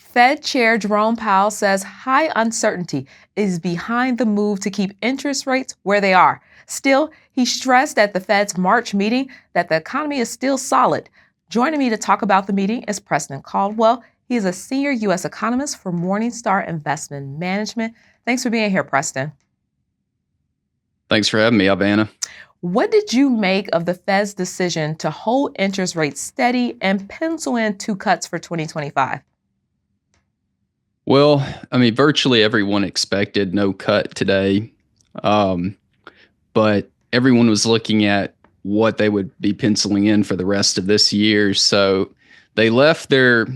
Fed Chair Jerome Powell says high uncertainty is behind the move to keep interest rates where they are. Still, he stressed at the Fed's March meeting that the economy is still solid. Joining me to talk about the meeting is Preston Caldwell. He is a senior U.S. economist for Morningstar Investment Management. Thanks for being here, Preston. Thanks for having me, Albana. What did you make of the Fed's decision to hold interest rates steady and pencil in 2 cuts for 2025? Well, virtually everyone expected no cut today, but everyone was looking at what they would be penciling in for the rest of this year. So they left their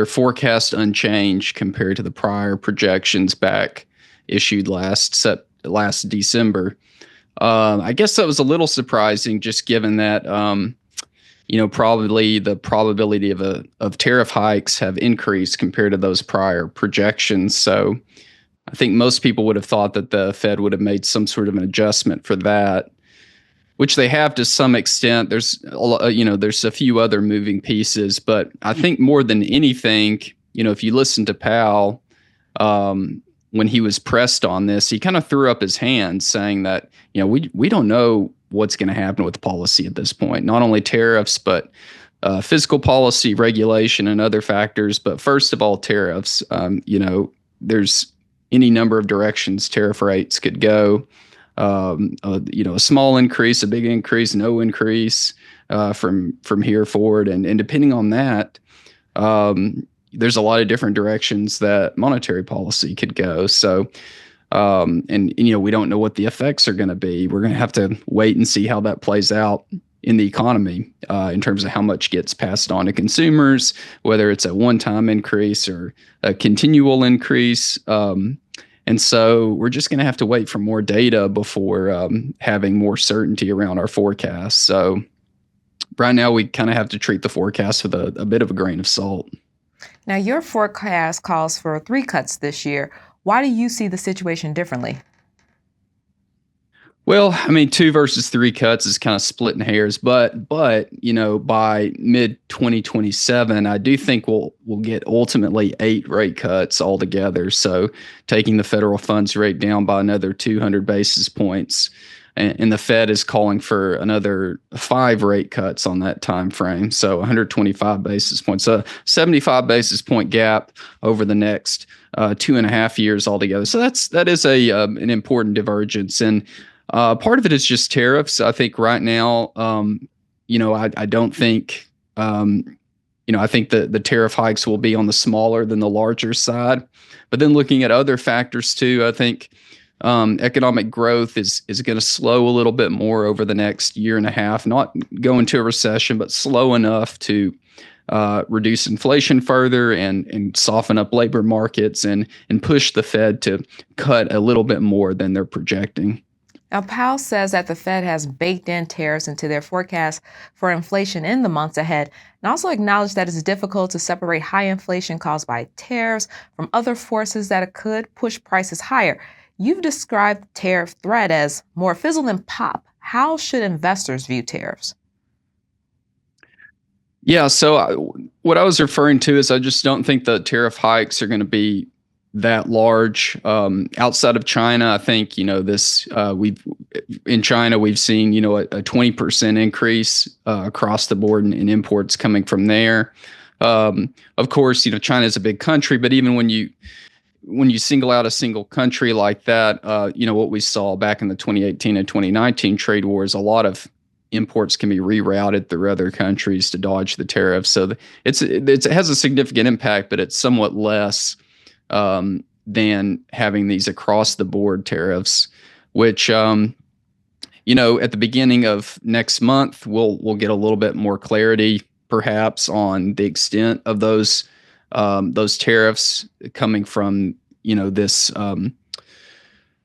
forecast unchanged compared to the prior projections back issued last December. I guess that was a little surprising, just given that probably the probability of tariff hikes have increased compared to those prior projections. So I think most people would have thought that the Fed would have made some sort of an adjustment for that, which they have to some extent. There's a few other moving pieces, but I think more than anything, if you listen to Powell, when he was pressed on this, he kind of threw up his hands saying that, we don't know what's going to happen with policy at this point, not only tariffs, but fiscal policy, regulation, and other factors. But first of all, tariffs. There's any number of directions tariff rates could go. A small increase, a big increase, no increase from here forward, and depending on that, there's a lot of different directions that monetary policy could go. So. We don't know what the effects are going to be. We're going to have to wait and see how that plays out in the economy in terms of how much gets passed on to consumers, whether it's a one-time increase or a continual increase. And so we're just going to have to wait for more data before having more certainty around our forecast. So right now we kind of have to treat the forecast with a bit of a grain of salt. Now, your forecast calls for 3 cuts this year. Why do you see the situation differently? Well, 2 versus 3 cuts is kind of splitting hairs, but by mid 2027, I do think we'll get ultimately 8 rate cuts altogether. So taking the federal funds rate down by another 200 basis points, and the Fed is calling for another 5 rate cuts on that time frame. So 125 basis points, a 75 basis point gap over the next 2.5 years altogether. So that is an important divergence, and part of it is just tariffs. I think right now, I don't think, I think the tariff hikes will be on the smaller than the larger side. But then looking at other factors too, I think economic growth is going to slow a little bit more over the next year and a half, not go into a recession, but slow enough to reduce inflation further and soften up labor markets and push the Fed to cut a little bit more than they're projecting. Now, Powell says that the Fed has baked in tariffs into their forecast for inflation in the months ahead, and also acknowledged that it's difficult to separate high inflation caused by tariffs from other forces that could push prices higher. You've described the tariff threat as more fizzle than pop. How should investors view tariffs? Yeah, so what I was referring to is I just don't think the tariff hikes are going to be that large. Outside of China, I think in China we've seen a 20% increase across the board in imports coming from there. Of course, China is a big country, but even when you single out a single country like that, what we saw back in the 2018 and 2019 trade wars, a lot of imports can be rerouted through other countries to dodge the tariffs. So it has a significant impact, but it's somewhat less than having these across the board tariffs, which, at the beginning of next month, we'll get a little bit more clarity, perhaps, on the extent of those tariffs coming from, this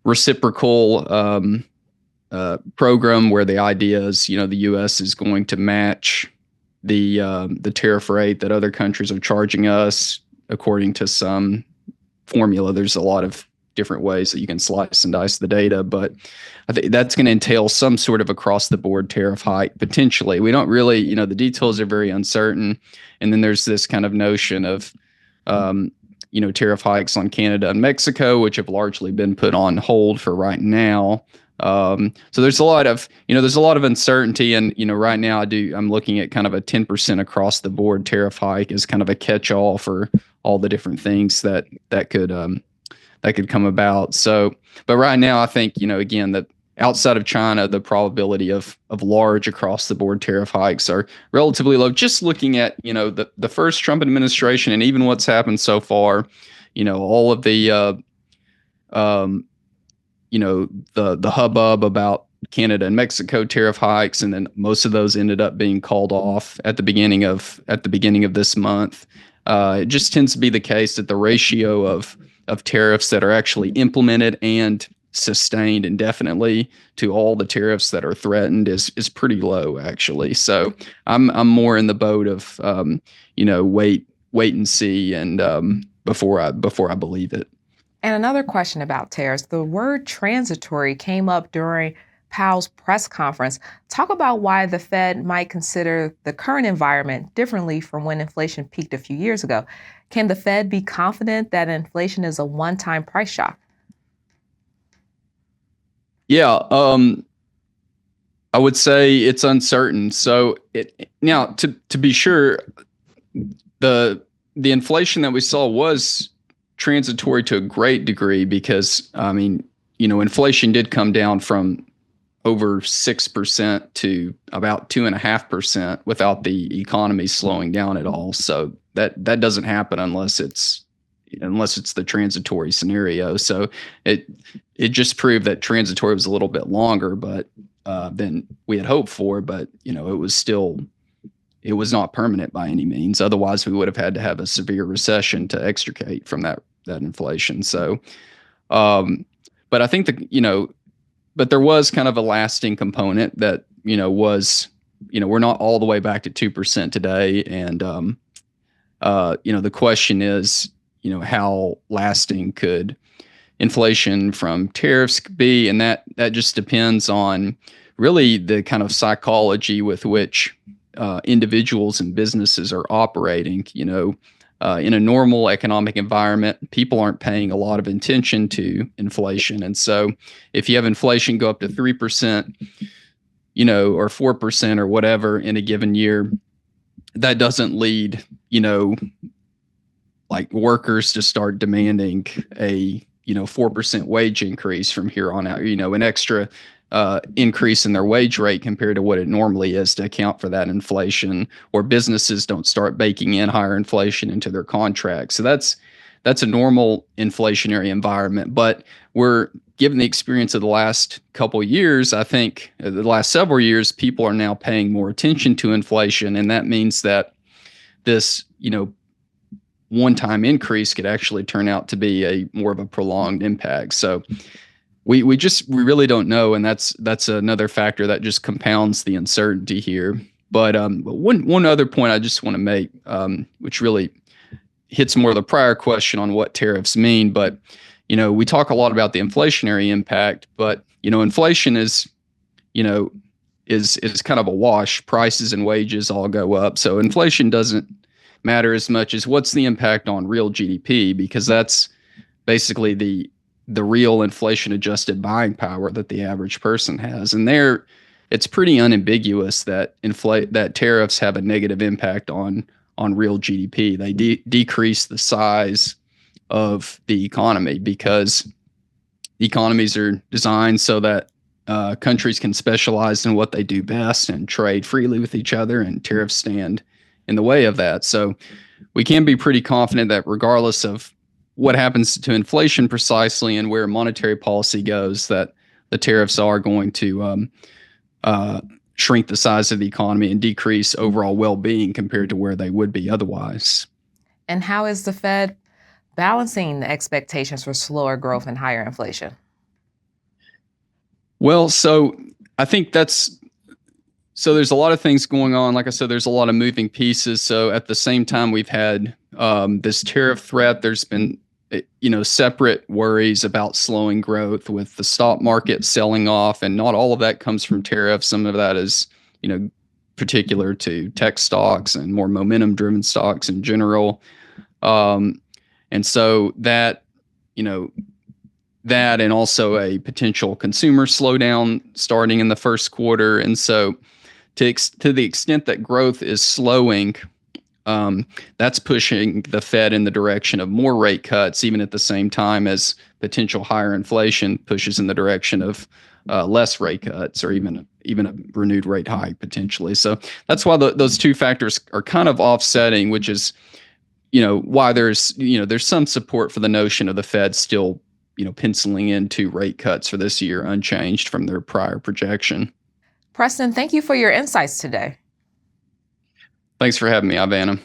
reciprocal program where the idea is, the U.S. is going to match the tariff rate that other countries are charging us according to some formula. There's a lot of different ways that you can slice and dice the data, but I think that's going to entail some sort of across the board tariff hike potentially. We don't really, the details are very uncertain. And then there's this kind of notion of tariff hikes on Canada and Mexico, which have largely been put on hold for right now. So there's a lot of uncertainty, and right now I'm looking at kind of a 10% across the board tariff hike as kind of a catch-all for all the different things that could come about. So, but right now I think again that outside of China, the probability of large across the board tariff hikes are relatively low. Just looking at the first Trump administration and even what's happened so far, all of the the hubbub about Canada and Mexico tariff hikes, and then most of those ended up being called off at the beginning of this month. It just tends to be the case that the ratio of tariffs that are actually implemented and sustained indefinitely to all the tariffs that are threatened is pretty low, actually. So I'm more in the boat of wait and see, and before I believe it. And another question about tariffs. The word transitory came up during Powell's press conference. Talk about why the Fed might consider the current environment differently from when inflation peaked a few years ago. Can the Fed be confident that inflation is a one-time price shock? Yeah, I would say it's uncertain. So now to be sure, the inflation that we saw was transitory to a great degree, because inflation did come down from over 6% to about 2.5% without the economy slowing down at all. So that doesn't happen unless it's the transitory scenario. So it just proved that transitory was a little bit longer, but than we had hoped for. But it was not permanent by any means. Otherwise, we would have had to have a severe recession to extricate from that inflation. So, but I think but there was kind of a lasting component that was we're not all the way back to 2% today, and the question is how lasting could inflation from tariffs be, and that just depends on really the kind of psychology with which individuals and businesses are operating. In a normal economic environment, people aren't paying a lot of attention to inflation. And so if you have inflation go up to 3%, or 4% or whatever in a given year, that doesn't lead, like workers to start demanding a, 4% wage increase from here on out, an extra increase in their wage rate compared to what it normally is to account for that inflation, or businesses don't start baking in higher inflation into their contracts. So that's a normal inflationary environment. But we're given the experience of the last couple of years, I think the last several years, people are now paying more attention to inflation. And that means that this, one-time increase could actually turn out to be a more of a prolonged impact. So we really don't know, and that's another factor that just compounds the uncertainty here. But one other point I just want to make, which really hits more of the prior question on what tariffs mean. But we talk a lot about the inflationary impact, but inflation is kind of a wash. Prices and wages all go up, so inflation doesn't matter as much as what's the impact on real GDP, because that's basically the real inflation adjusted buying power that the average person has. And it's pretty unambiguous that that tariffs have a negative impact on real GDP. They decrease the size of the economy, because economies are designed so that countries can specialize in what they do best and trade freely with each other, and tariffs stand in the way of that. So we can be pretty confident that regardless of what happens to inflation precisely and where monetary policy goes, that the tariffs are going to shrink the size of the economy and decrease overall well-being compared to where they would be otherwise. And how is the Fed balancing the expectations for slower growth and higher inflation? Well, so I think there's a lot of things going on. Like I said, there's a lot of moving pieces. So at the same time, we've had this tariff threat. There's been, separate worries about slowing growth with the stock market selling off, and not all of that comes from tariffs. Some of that is, particular to tech stocks and more momentum-driven stocks in general. And so that, you know, that and also a potential consumer slowdown starting in the first quarter. And so to the extent that growth is slowing, that's pushing the Fed in the direction of more rate cuts, even at the same time as potential higher inflation pushes in the direction of less rate cuts, or even a renewed rate hike potentially. So that's why those two factors are kind of offsetting, which is, why there's some support for the notion of the Fed still, penciling in 2 rate cuts for this year unchanged from their prior projection. Preston, thank you for your insights today. Thanks for having me, Ivana.